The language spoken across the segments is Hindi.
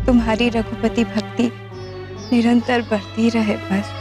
तुम्हारी रघुपति भक्ति निरंतर बढ़ती रहे बस।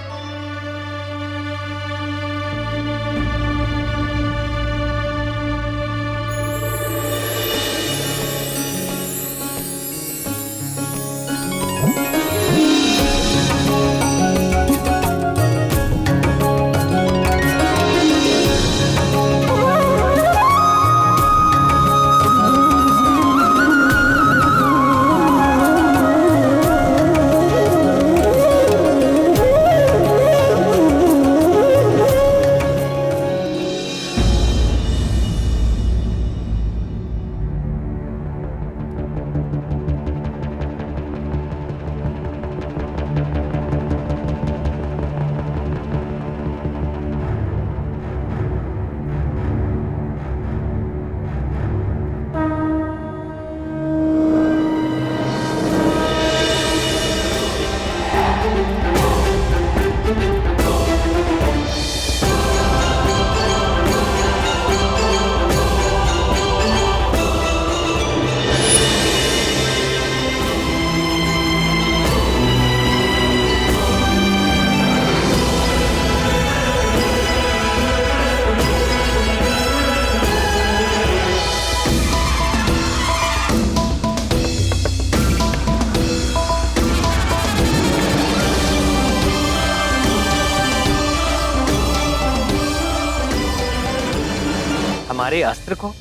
हमारे अस्त्र को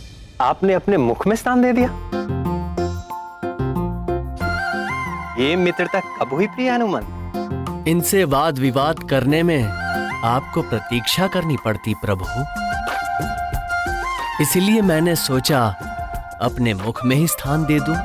आपने अपने मुख में स्थान दे दिया। ये मित्रता कब हुई प्रिय हनुमान? इनसे वाद विवाद करने में आपको प्रतीक्षा करनी पड़ती प्रभु, इसलिए मैंने सोचा अपने मुख में ही स्थान दे दूं।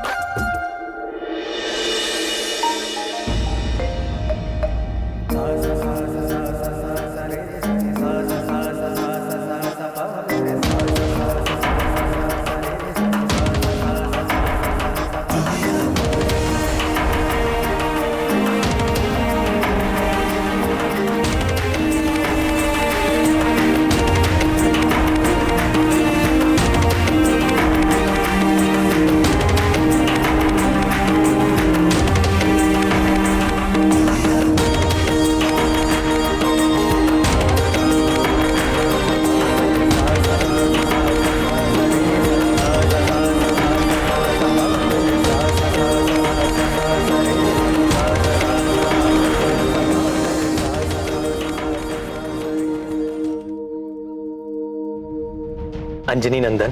अंजनी नंदन,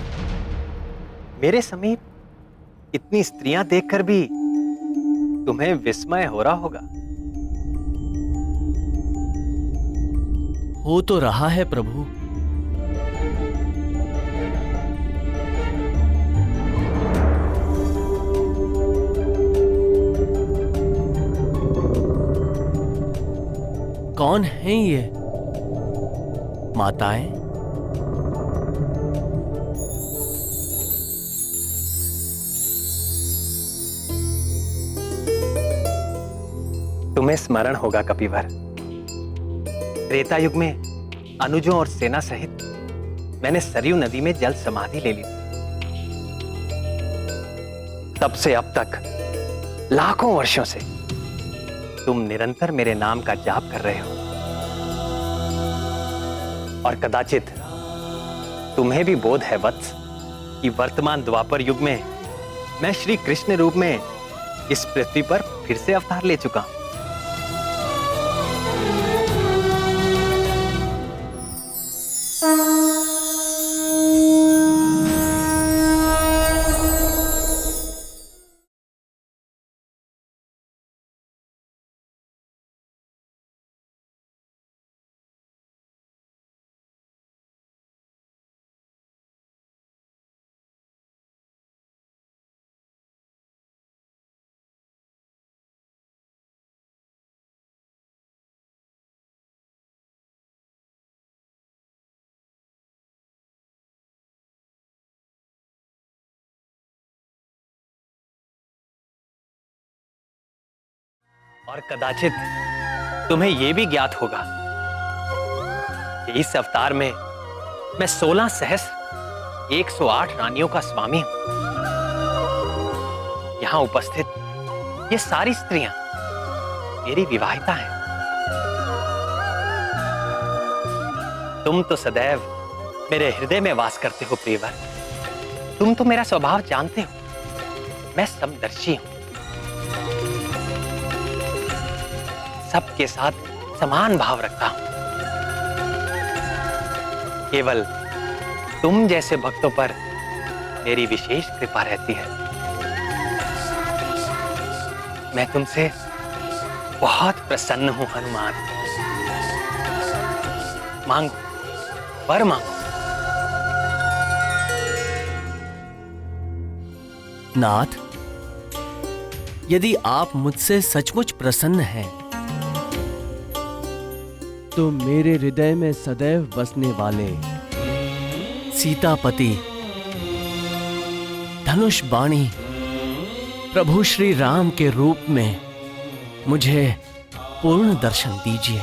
मेरे समीप इतनी स्त्रियां देखकर भी तुम्हें विस्मय हो रहा होगा। हो तो रहा है प्रभु। कौन हैं ये माताएं? तुम्हें स्मरण होगा कपिवर, त्रेता युग में अनुजों और सेना सहित मैंने सरयू नदी में जल समाधि ले ली। तब से अब तक लाखों वर्षों से तुम निरंतर मेरे नाम का जाप कर रहे हो, और कदाचित तुम्हें भी बोध है वत्स कि वर्तमान द्वापर युग में मैं श्री कृष्ण रूप में इस पृथ्वी पर फिर से अवतार ले चुका हूं। और कदाचित तुम्हें यह भी ज्ञात होगा कि इस अवतार में मैं 16 सहस्र 108 रानियों का स्वामी हूं। यहां उपस्थित ये सारी स्त्रियां मेरी विवाहिता हैं। तुम तो सदैव मेरे हृदय में वास करते हो प्रियवर। तुम तो मेरा स्वभाव जानते हो, मैं समदर्शी हूं, सबके साथ समान भाव रखता हूं। केवल तुम जैसे भक्तों पर मेरी विशेष कृपा रहती है। मैं तुमसे बहुत प्रसन्न हूं हनुमान। मांगो, वर मांगो। नाथ, यदि आप मुझसे सचमुच प्रसन्न हैं, तो मेरे हृदय में सदैव बसने वाले सीतापति, धनुष बाणी प्रभु श्री राम के रूप में मुझे पूर्ण दर्शन दीजिए।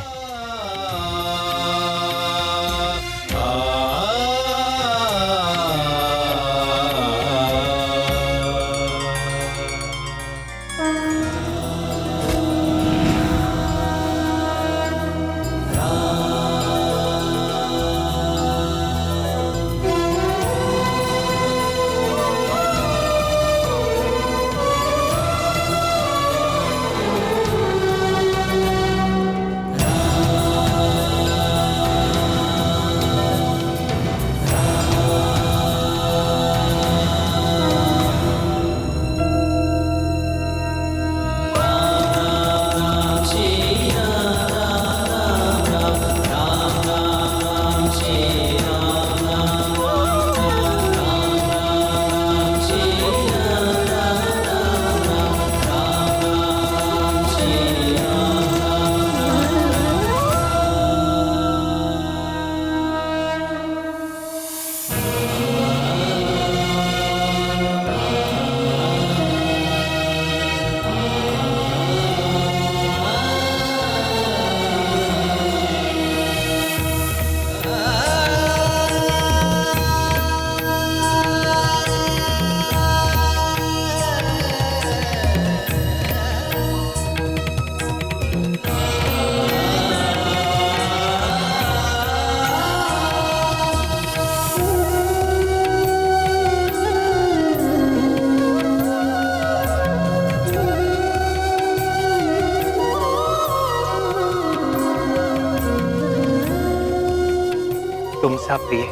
तुमसा प्रिय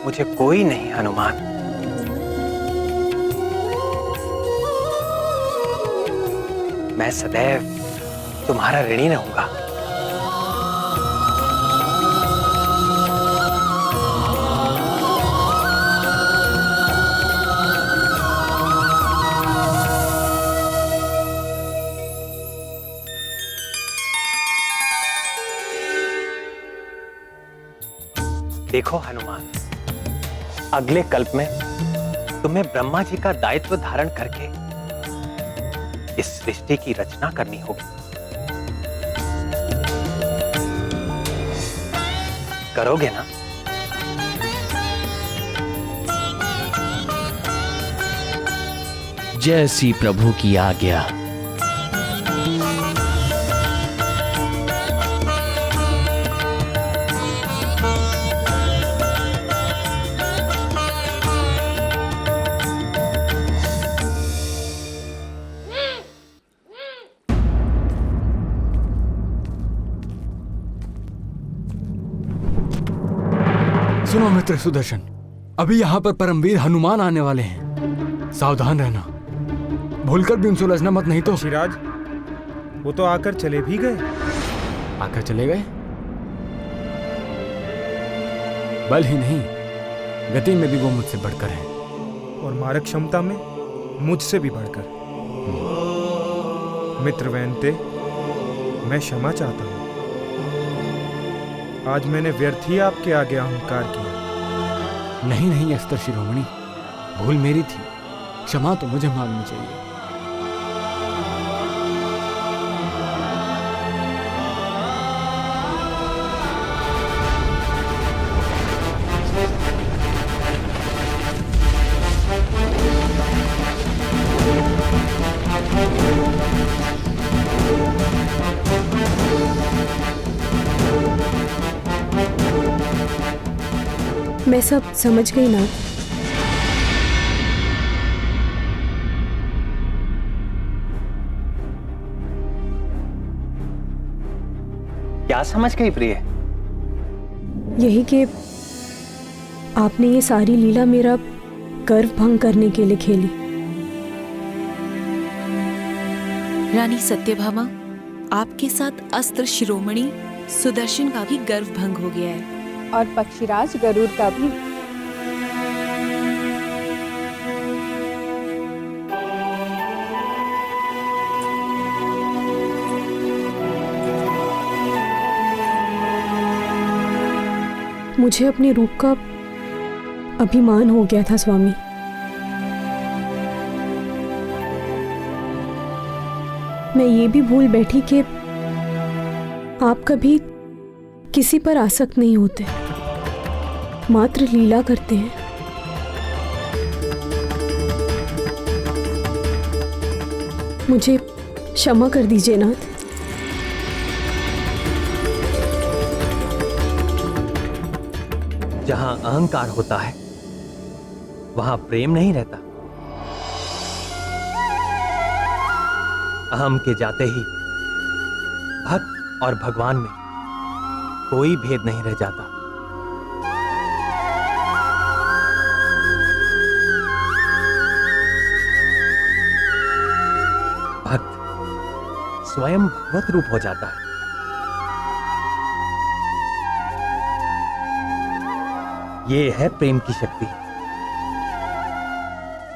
मुझे कोई नहीं हनुमान। मैं सदैव तुम्हारा ऋणी रहूंगा। देखो हनुमान, अगले कल्प में तुम्हें ब्रह्मा जी का दायित्व धारण करके इस सृष्टि की रचना करनी होगी। करोगे ना? जैसी प्रभु की आज्ञा। सुनो मित्र सुदर्शन, अभी यहाँ पर परमवीर हनुमान आने वाले हैं। सावधान रहना, भूलकर भी उनसे उलझना मत, नहीं तो। शिराज, वो तो आकर चले भी गए। आकर चले गए? बल ही नहीं, गति में भी वो मुझसे बढ़कर है, और मारक क्षमता में मुझसे भी बढ़कर। मित्र वैनते, मैं क्षमा चाहता हूँ। आज मैंने व्यर्थ ही आपके आगे अहंकार किया। नहीं नहीं अस्त्र शिरोमणि, भूल मेरी थी, क्षमा तो मुझे मांगनी चाहिए। मैं सब समझ गई नाथ। क्या समझ गई प्रिय? यही कि आपने ये सारी लीला मेरा गर्व भंग करने के लिए खेली। रानी सत्यभामा, आपके साथ अस्त्र शिरोमणि सुदर्शन का भी गर्व भंग हो गया है और पक्षीराज गरुड़ का भी। मुझे अपने रूप का अभिमान हो गया था स्वामी। मैं ये भी भूल बैठी कि आप कभी किसी पर आसक्त नहीं होते, मात्र लीला करते हैं। मुझे क्षमा कर दीजिए नाथ। जहां अहंकार होता है वहां प्रेम नहीं रहता। अहम के जाते ही भक्त और भगवान में कोई भेद नहीं रह जाता। भक्त स्वयं भगवत रूप हो जाता है। ये है प्रेम की शक्ति।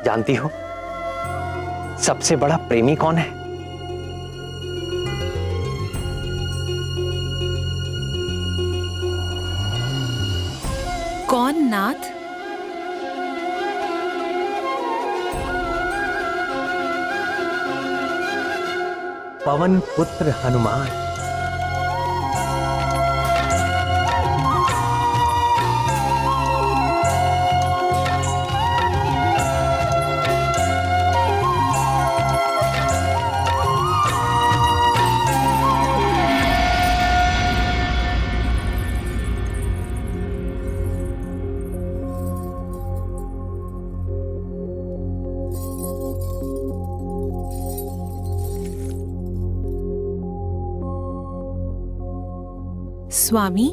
जानती हो सबसे बड़ा प्रेमी कौन है? कौन नाथ? पवन पुत्र हनुमान। स्वामी,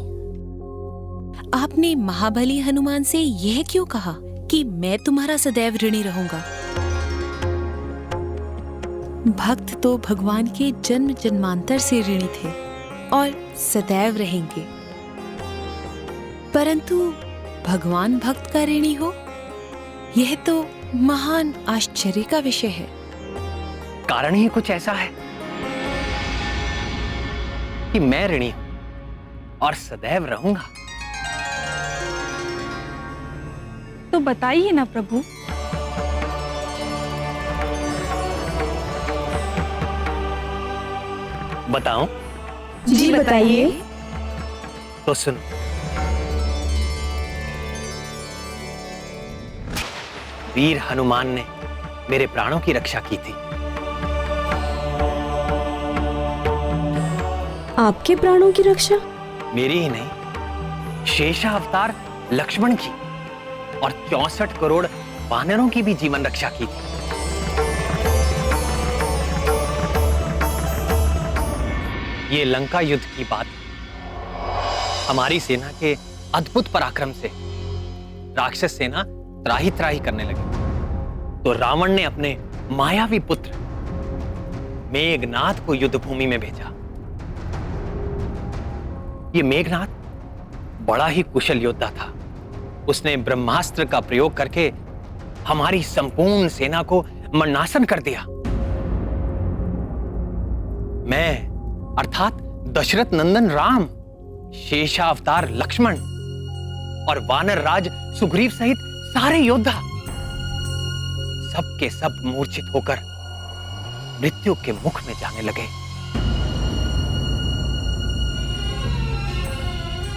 आपने महाबली हनुमान से यह क्यों कहा कि मैं तुम्हारा सदैव ऋणी रहूंगा? भक्त तो भगवान के जन्म जन्मांतर से ऋणी थे और सदैव रहेंगे, परंतु भगवान भक्त का ऋणी हो, यह तो महान आश्चर्य का विषय है। कारण ही कुछ ऐसा है कि मैं ऋणी हूं और सदैव रहूंगा। तो बताइए ना प्रभु। बताऊं? जी बताइए। तो सुनो। वीर हनुमान ने मेरे प्राणों की रक्षा की थी। आपके प्राणों की रक्षा? मेरी ही नहीं, शेषावतार लक्ष्मण की और 64 करोड़ वानरों की भी जीवन रक्षा की थी। ये लंका युद्ध की बात। हमारी सेना के अद्भुत पराक्रम से राक्षस सेना त्राही त्राही करने लगी, तो रावण ने अपने मायावी पुत्र मेघनाथ को युद्ध भूमि में भेजा। ये मेघनाथ बड़ा ही कुशल योद्धा था। उसने ब्रह्मास्त्र का प्रयोग करके हमारी संपूर्ण सेना को मरणासन कर दिया। मैं अर्थात दशरथ नंदन राम, शेषावतार लक्ष्मण और वानर राज सुग्रीव सहित सारे योद्धा सब के सब मूर्छित होकर मृत्यु के मुख में जाने लगे।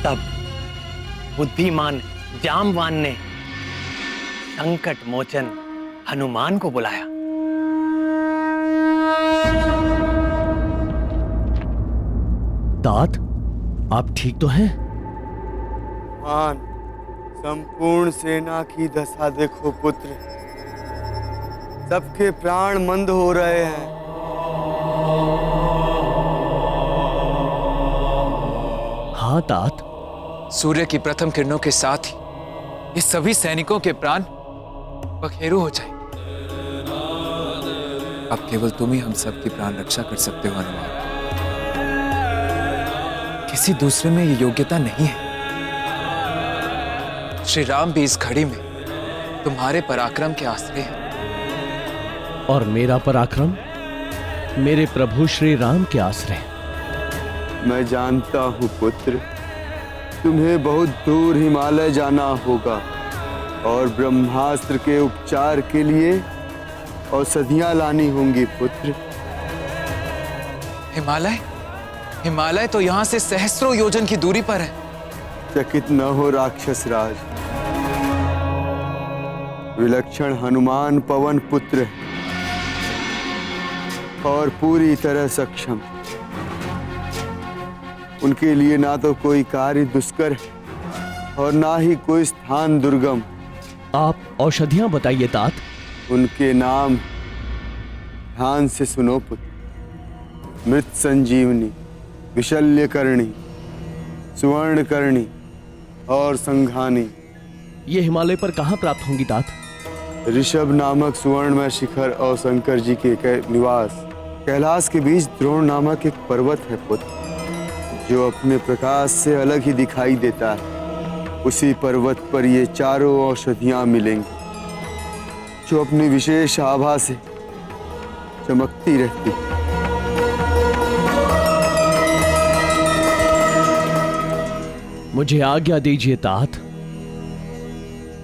तब बुद्धिमान जामवान ने संकट मोचन हनुमान को बुलाया। तात, आप ठीक तो हैं? मान, संपूर्ण सेना की दशा देखो पुत्र, सबके प्राण मंद हो रहे हैं। हाँ तात, सूर्य की प्रथम किरणों के साथ ही ये सभी सैनिकों के प्राण पखेरु हो जाए। अब केवल तुम ही हम सब की प्राण रक्षा कर सकते हो हनुमान। किसी दूसरे में ये योग्यता नहीं है। श्री राम भी इस घड़ी में तुम्हारे पराक्रम के आश्रय हैं। और मेरा पराक्रम मेरे प्रभु श्री राम के आश्रय। मैं जानता हूँ पुत्र, तुम्हें बहुत दूर हिमालय जाना होगा और ब्रह्मास्त्र के उपचार के लिए औषधियां लानी होंगी पुत्र। हिमालय? हिमालय तो यहाँ से सहस्रों योजन की दूरी पर है। चकित न हो राक्षस राज, विलक्षण हनुमान पवन पुत्र है और पूरी तरह सक्षम। उनके लिए ना तो कोई कार्य दुष्कर है और ना ही कोई स्थान दुर्गम। आप औषधियां बताइए तात। उनके नाम ध्यान से सुनो पुत्र। मृत संजीवनी, विशल्यकर्णी, सुवर्णकर्णी और संघानी। ये हिमालय पर कहाँ प्राप्त होंगी तात? ऋषभ नामक सुवर्णमय शिखर और शंकर जी के निवास कैलाश के बीच द्रोण नामक एक पर्वत है पुत्र, जो अपने प्रकाश से अलग ही दिखाई देता है। उसी पर्वत पर ये चारों औषधियां मिलेंगी, जो अपनी विशेष आभा से चमकती रहती। मुझे आज्ञा दीजिए तात।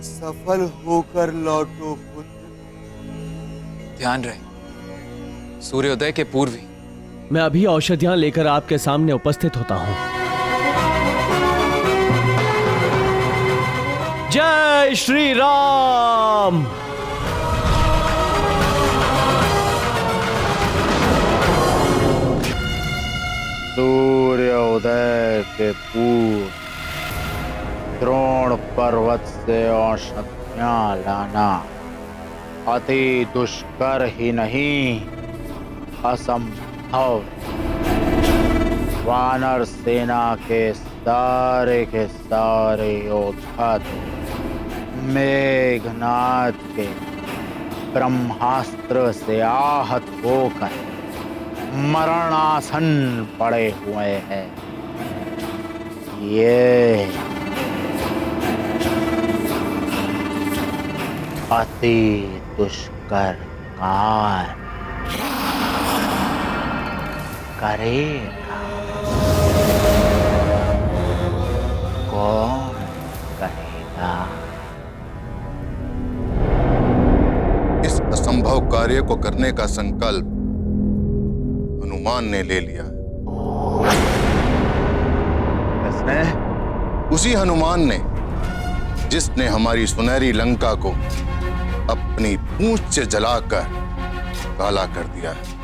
सफल होकर लौटो पुत्र। ध्यान रहे, सूर्योदय के पूर्व ही मैं अभी औषधियां लेकर आपके सामने उपस्थित होता हूं। जय श्री राम। सूर्योदय के पूर्व द्रोण पर्वत से औषधियां लाना अति दुष्कर ही नहीं, असंभव। वानर सेना के सारे योद्धा मेघनाद के ब्रह्मास्त्र से आहत होकर मरणासन पड़े हुए हैं। ये अति दुष्कर कार्य करेगा। कौन करेगा? इस असंभव कार्य को करने का संकल्प हनुमान ने ले लिया। किसने? उसी हनुमान ने जिसने हमारी सुनहरी लंका को अपनी पूंछ से जलाकर काला कर दिया है।